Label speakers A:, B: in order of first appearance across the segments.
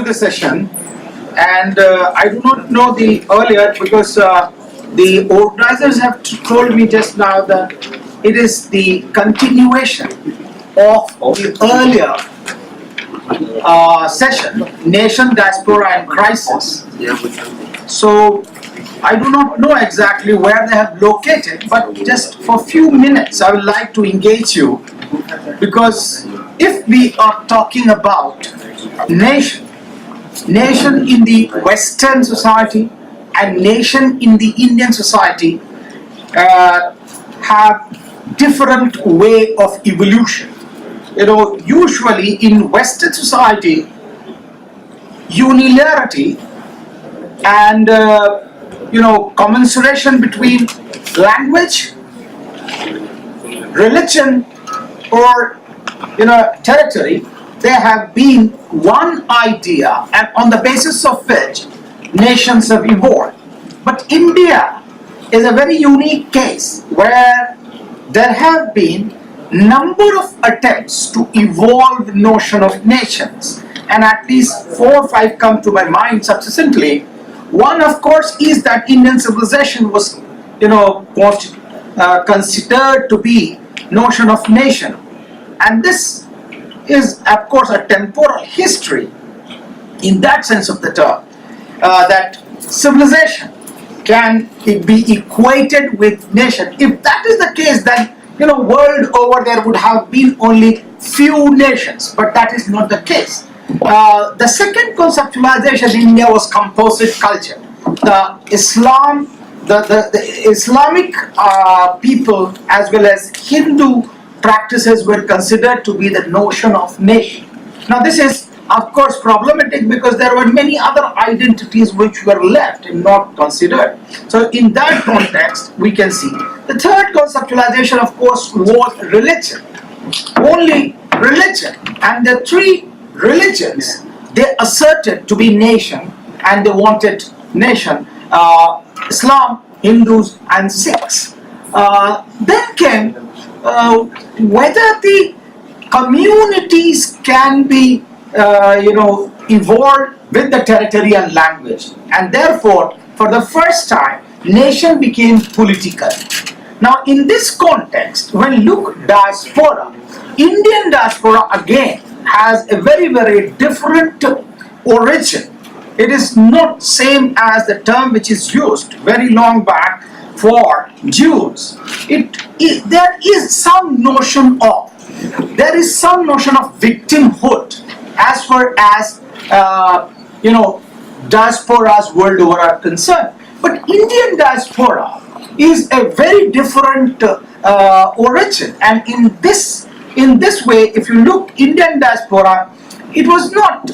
A: the session, and I do not know the earlier because the organizers have told me just now that it is the continuation of the earlier session, Nation, Diaspora and Crisis. So I do not know exactly where they have located, but just for a few minutes I would like to engage you, because if we are talking about nation in the Western society and nation in the Indian society have different way of evolution. You know, usually in Western society, unilarity and commensuration between language, religion, or territory, there have been one idea, and on the basis of which nations have evolved. But India is a very unique case where there have been number of attempts to evolve the notion of nations, and at least 4 or 5 come to my mind subsequently. One, of course, is that Indian civilization was considered to be notion of nation, and this is of course a temporal history in that sense of the term, that civilization can be equated with nation. If that is the case, then world over there would have been only few nations, but that is not the case. The second conceptualization in India was composite culture. The Islamic people as well as Hindu practices were considered to be the notion of nation. Now this is of course problematic because there were many other identities which were left and not considered. So in that context we can see. The third conceptualization of course was religion. Only religion, and the 3 religions they asserted to be nation, and they wanted nation, Islam, Hindus and Sikhs. Then came whether the communities can be evolved with the territory and language, and therefore for the first time nation became political. Now in this context, when look diaspora, Indian diaspora again has a very, very different origin. It is not same as the term which is used very long back for Jews. There is some notion of victimhood as far as diasporas world over are concerned. But Indian diaspora is a very different origin, and in this way, if you look, Indian diaspora, it was not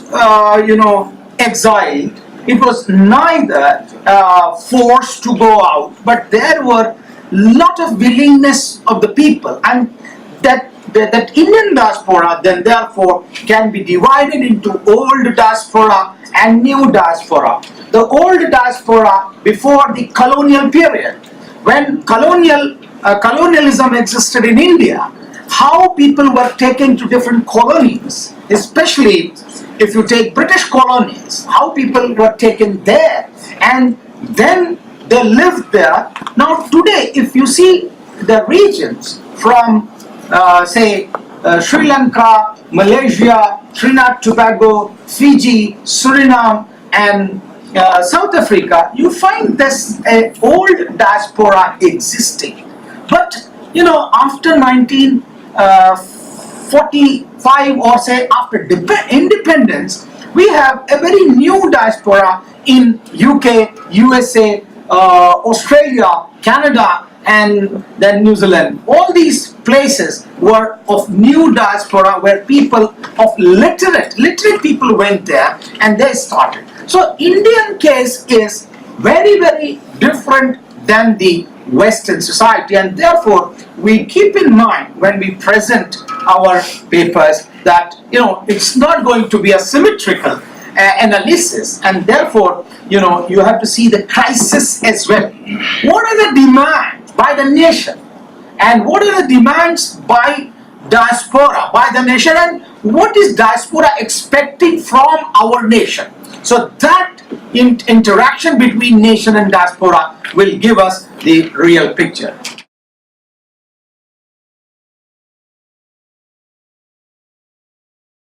A: exiled. It was neither forced to go out, but there were lot of willingness of the people, and that Indian diaspora then therefore can be divided into old diaspora and new diaspora. The old diaspora before the colonial period, when colonialism existed in India, how people were taken to different colonies, especially if you take British colonies, how people were taken there and then they lived there. Now today, if you see the regions from say Sri Lanka, Malaysia, Trinidad, Tobago, Fiji, Suriname and South Africa, you find this old diaspora existing. But after 1945 or say after independence, we have a very new diaspora in UK, USA, Australia, Canada and then New Zealand. All these places were of new diaspora where people of literate people went there and they started. So Indian case is very, very different than the Western society, and therefore we keep in mind when we present our papers that it's not going to be a symmetrical analysis, and therefore you have to see the crisis as well. What are the demands by the nation, and what are the demands by diaspora, by the nation, and what is diaspora expecting from our nation? So that interaction between nation and diaspora will give us the real picture.